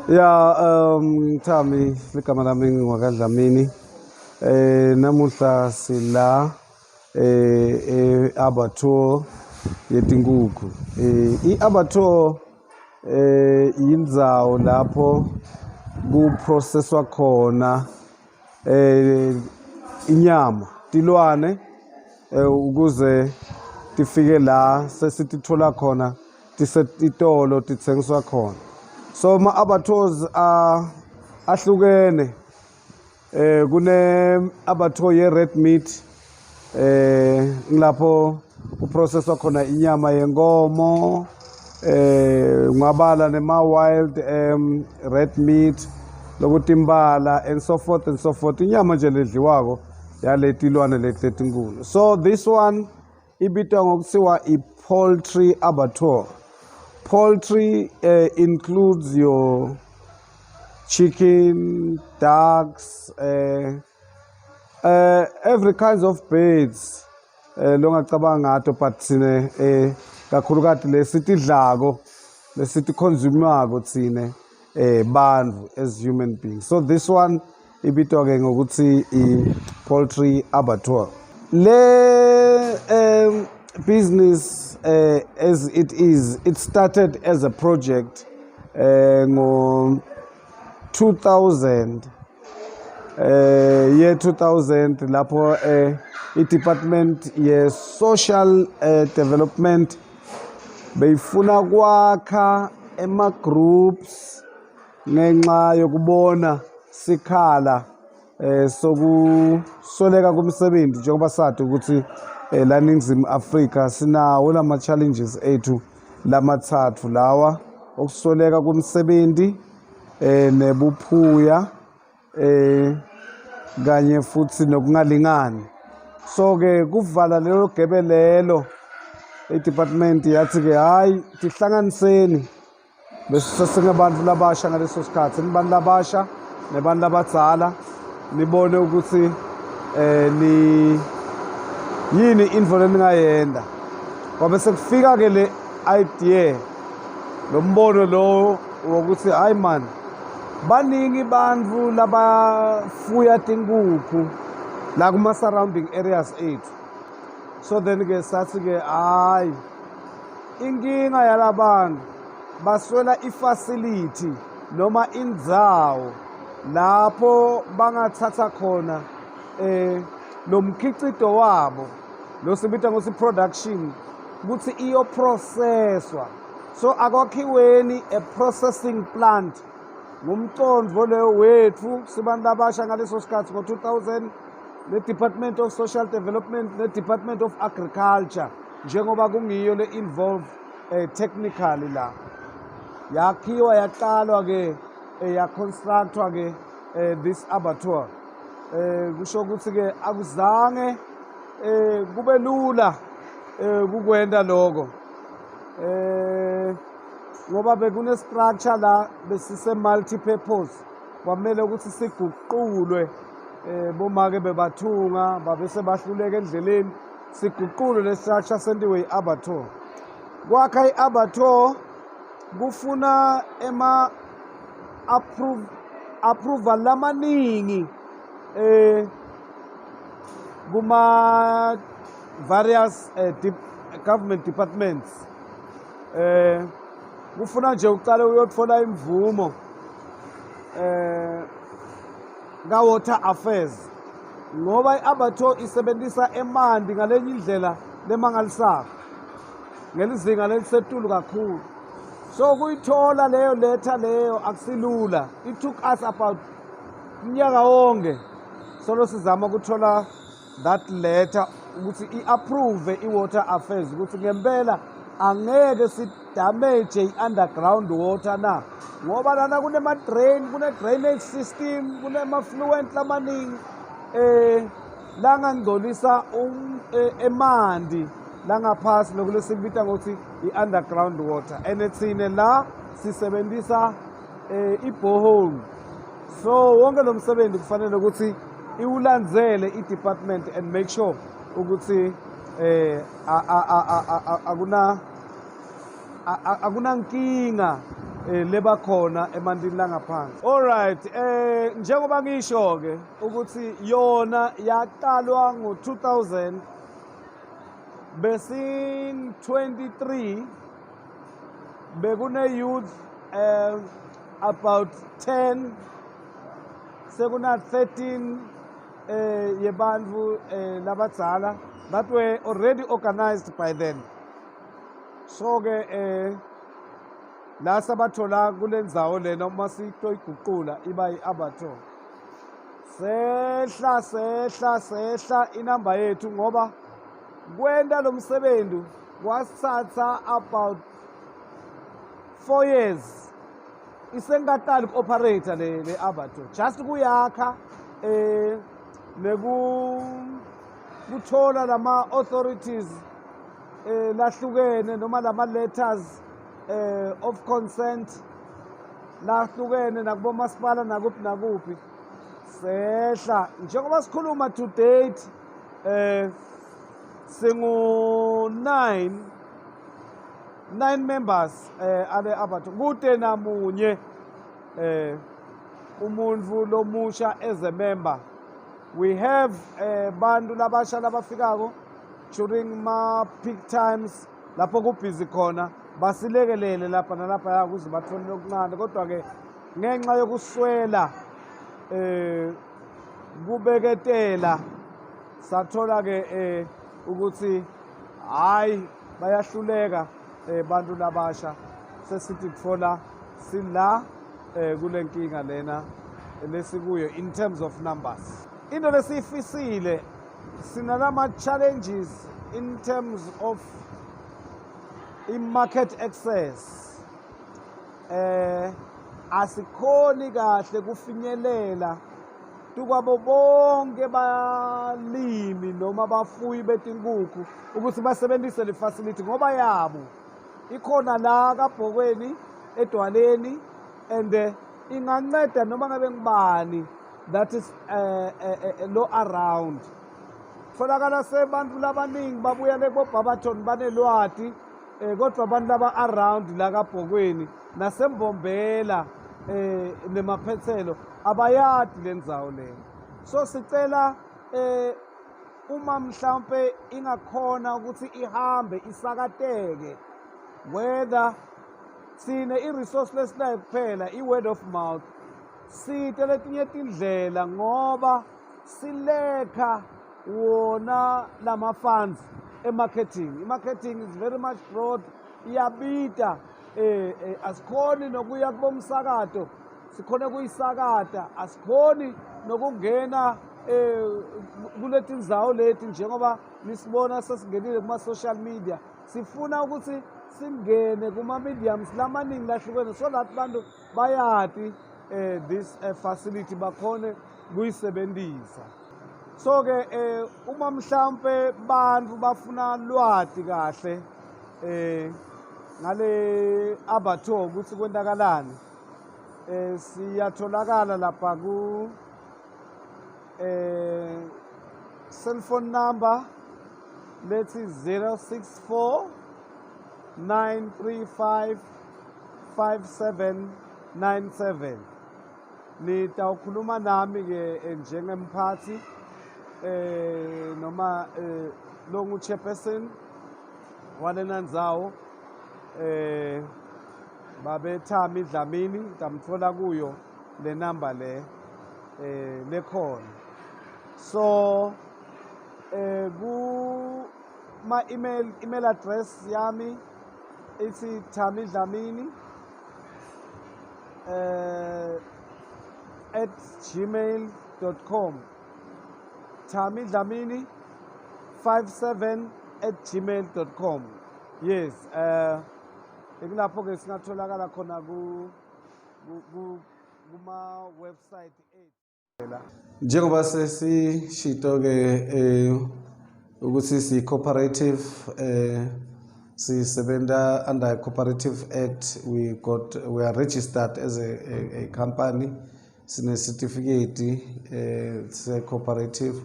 Ngithami ligama lami ngingwakaDlamini. Namuhla sila e-abattoir yetinkukhu. I-abattoir yindzawo lapho kuprocesswa khona inyama tilwane ukuze tifike la sesitithola khona tisetitolo titsengiswa khona. So ma-abattoirs ahlukene. Kune-abattoir ye-red meat ngilapho kuprocesswa khona inyama yenkomo, ungabala nema-wild red meat lokutimbala and so forth and so forth. Inyama nje ledliwako yaletilwane letinkulu. So this one ibitwa ngokutsiwa i-poultry abattoir. Poultry includes your chicken, ducks, every kinds of birds. Longacabanga ngato but sine kakhulukati lesitidlako lesitikhonsumako tsine bantfu as human beings. So this one ibitwa ke ngokuthi i-poultry abattoir. Le business as it is, it started as a project ngo 2000 year 2000 lapho i-department ye-social development beyifuna kwakha ema-groups ngenxa yokubona sikhala sokusoleka kumsebenzi njengoba sathi ukuthi la Ningizimu Afrika sinawo lama-challenges ethu lamathathu lawa okusoleka kumsebenzi nebuphuya kanye futhi nokungalingani. So-ke kuvala lelo gebelelo i-department yathi-ke hhayi tihlanganiseni bese singabantu labasha ngaleso sikhathi nibantu labasha nebantu labadzala nibone ukuthi yini intfo leningayenda. Kwabe sekufika-ke le idea lo mbono lo wokuthi hayi man baningi bantfu labafuya tinkukhu la kuma-surrounding areas ethu. So then-ke sathi-ke hayi inkinga yalabantu baswela i-facility noma indzawo lapho bangathatha khona lo mkhicito wabo lo sibita ngosi production ukuthi iyoprocesswa. So akwakhiweni a processing plant ngumcondvo leyo wethu sibantu labasha ngaleso sikhathi ngo-2000 ne-Department of Social Development ne-Department of Agriculture njengoba kungiyo le-involve technically la yakhiwa yaqalwa-ke yaconstructwa-ke this abattoir. Kusho ukuthi-ke akuzange kube lula kukwenta lokho ngoba bekune-structure la besise multi-purpose kwamele ukuthi siguqulwe bomake bebathunga babese bahluleka endleleni siguqulwe le-structure sentiwe i-abattoir. Kwakha i-abattoir kufuna approval lamaningi kuma various government departments. Kufuna nje uqale uyotfola imvumo ka-water affairs ngoba i-abattoir isebenzisa emanti ngalenye indlela lemangalisako ngelizinga lelisetulu kakhulu. So kuyithola leyo letter leyo akusilula. It took us about umnyaka wonke solo sizama ukuthola that letter ukuthi i-approve i-water affairs ukuthi ngempela angeke sidamage i-underground water na ngoba lana kune-drainage system, kunema-fluent lamaningi langangcolisa emanti langaphasi lokule sikubita ngokuthi i-underground water and tsine la sisebenzisa i-borehole. So wonke lo msebenzi kufanele ukuthi iwulandzele i-department and make sure ukuthi akunankinga lebakhona emandini langaphansi. Alright, njengoba ngisho ke ukuthi yona yaqalwa ngo-2000 besin 23 bekune youth about 10 sekuna 13 yebantu labadzala that were already organized by then. So ke la sabathola kule ndzawo lena uma sitoyiguqula iba yi-Abattoir. Sehla inamba yethu ngoba kwenta lo msebenzi wasithatha about 4 years isengaqali ku-operator le Abattoir, just kuyakha kuthola lama authorities lahlukene noma lama letters of consent lahlukene nakubo masipala nakuphi sehla njengoba sikhuluma to date singu 9 members ale Abattoir kude namunye umuntu lomusha as a member. We have bantu labasha labafikako during ma peak times lapho kubhizi khona basilekelele lapha nalapha yakuze bathole okuncane, kodwa ke ngenxa yokuswela kubeketela sathola ke ukuthi hayi bayahluleka bantu labasha sesithi kutfola sila kule nkinga lena lesikuyo in terms of numbers. Into lesiyifisile sinalama challenges in terms of market access. Asikhoni kahle kufinyelela tukwabo bonke balimi noma bafuyi betinkukhu ukuthi basebenzise le facility ngoba yabo ikhona la kaBhokweni eDwaleni and inganceda noma ngabe ngibani that is low around. Tholakala sebantu labaningi babuya lebo Barberton banelwati kodwa abantu laba around la kaBhokweni nasembombela nemaphethelo abayadi lendzawo leyo. So sicela uma mhlambe ingakhona ukuthi ihambe isakateke, whether sine i-resource lesinayo kuphela i-word of mouth, site letinye tindlela ngoba silekha wona lama funds e-marketing. I-marketing is very much broad, iyabita asikhoni nokuya kubomsakato, sikhona kuyisakata, asikhoni nokungena kuleti ndzawo leti njengoba nisibona sesingenile kuma-social media. Sifuna ukuthi singene kuma-mediums lamaningi lahlukene so that bantu bayati this facility bakhone kuyisebenzisa. So ke uma mhlambe bantu bafuna lwati kahle ngale Abattoir ukuthi kwenzakalani, siyatholakala lapha ku cell phone number lethi 064 935 5797. Nitawukhuluma nami ke njengemphathi noma longu chairperson walena ndzawo babe Thami Dlamini, tamtfola kuyo le number le lekhona. So ma email address yami ithi Thami Dlamini @gmail.com. Thami Dlamini 57@gmail.com. Yes, ikulapho ke singatholakala khona kuma website ethu. Njengoba sesishito ke ukuthi si cooperative sisebenta under a Cooperative Act, we are registered as a company, sine certificate se cooperative.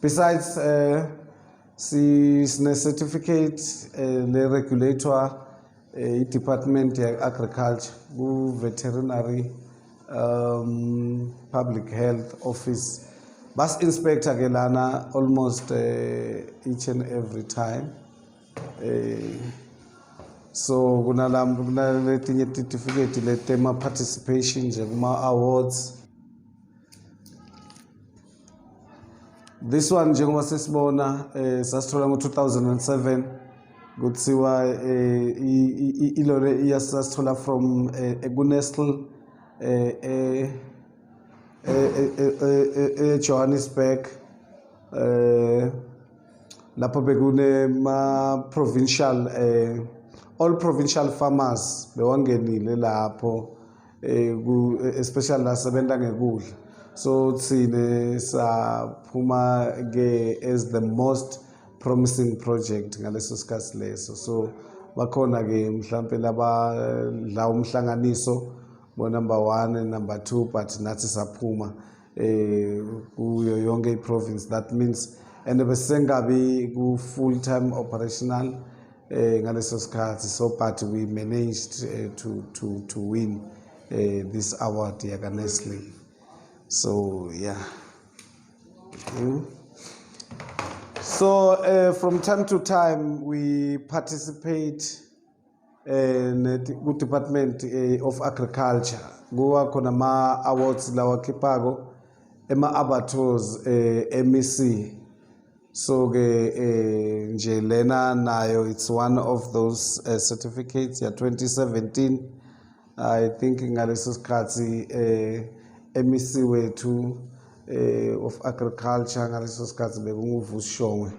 Besides sine certificate le regulator i-department ya-agriculture ku-veterinary public health office basi-inspector ke lana almost each and every time. So kunaletinye certificate letema participation nje kuma awards. This one njengoba sesibona sasithola ngo-2007 kuthiwa ilole iyasithola from eKuNestle Johannesburg lapho bekune ma provincial all provincial farmers bewangenile lapho especially la sebenta ngekudla. So tsine saphuma ke as the most promising project ngaleso sikhathi leso. So bakhona ke mhlambe laba la umhlanganiso bo number 1 and number 2 but nathi saphuma kuyo yonke iprovince. That means and besengabi ku full time operational ngaleso sikhathi. So but we managed to win this award yakaNestle. So yeah. So from time to time we participate in the Department of Agriculture. Kuwa khona ma awards lawa khipako ema abattoirs MEC. So ke nje lena nayo it's one of those certificates ya 2017. I think ngaleso sikhathi MEC wethu of agriculture ngaleso sikhathi bekunguVusi Shongwe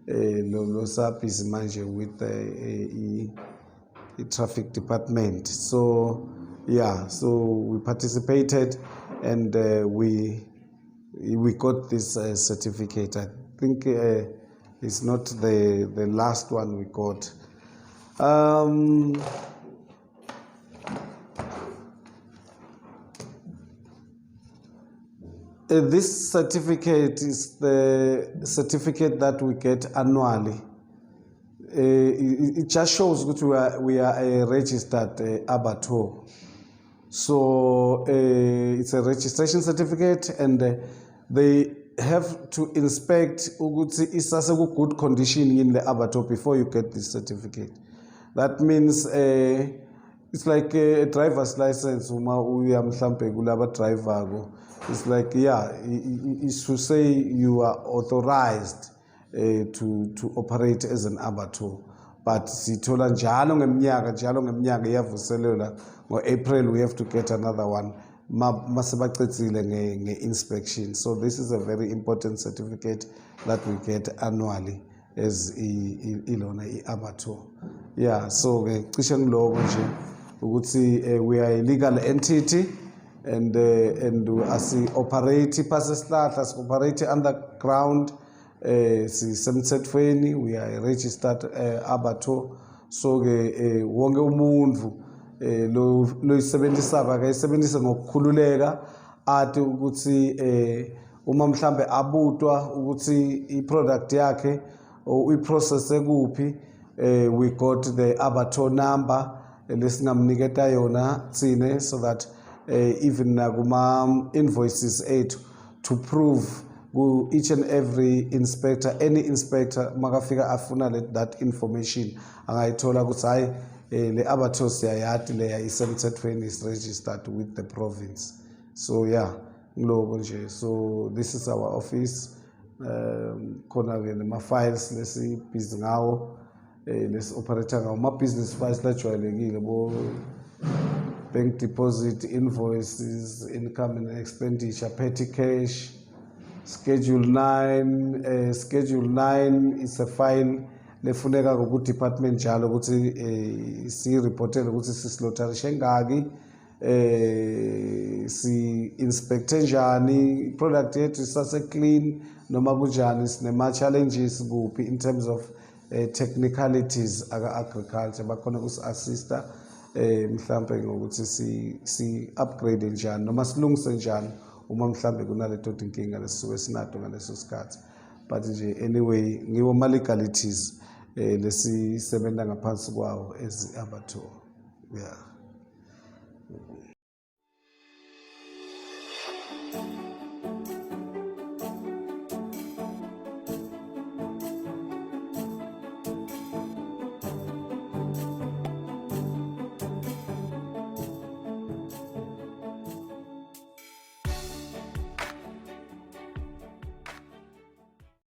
lo sabhizi manje with the traffic department. So yeah, so we participated and we got this certificate. I think it's not the last one we got. This certificate is the certificate that we get annually. It just shows that we are a registered abattoir. So it's a registration certificate and they have to inspect ukuthi isase ku good condition in the abattoir before you get this certificate. That means it's like a driver's license uma uya mhlambe kulaba driver go. It's like yeah, it's to say you are authorized to operate as an abattoir. But sithola njalo ngeminyaka iyavuselelwa ngo-April we have to get another one masebacedzile nge-inspection. So this is a very important certificate that we get annually as ilona i-abattoir. Yeah, so cishe ngiloko nje ukuthi we are a legal entity and asi-operate phasesihlahla, asi-operate underground, sisemthethweni, we are a registered abattoir. So ke wonke umuntu lo isebenzisaka akayisebenzise ngokukhululeka athi ukuthi uma mhlambe abutwa ukuthi iproduct yakhe uyiprocess kuphi, we got the abattoir number lesingamniketa yona tsine so that even nakuma invoices ethu to prove each and every inspector, any inspector makafika afuna that information angayithola ukuthi hayi le abattoir siyayati leya isemthethweni is registered with the province. So yeah, ngiloko nje. So this is our office. Khona ke nema files lesi busy ngawo lesi operator ngawo ma business files lajwayelekile bo bank deposit, invoices, income and expenditure, petty cash. Schedule 9 Schedule 9 is a file lefuneka ku department njalo ukuthi si reportele ukuthi sislotharishe ngaki, si inspecte njani product yethu isase clean noma kunjani, sinema challenges kuphi in terms of technicalities aka agriculture bakhona ukus assista mhlambe ngokuthi si upgrade njani noma silungise njani uma mhlambe kunaleto inkinga lesisuke sinato ngaleso sikhathi. But nje anyway ngiwo ma legalities lesisebenza ngaphansi kwawo ezi-abattoir. Yeah.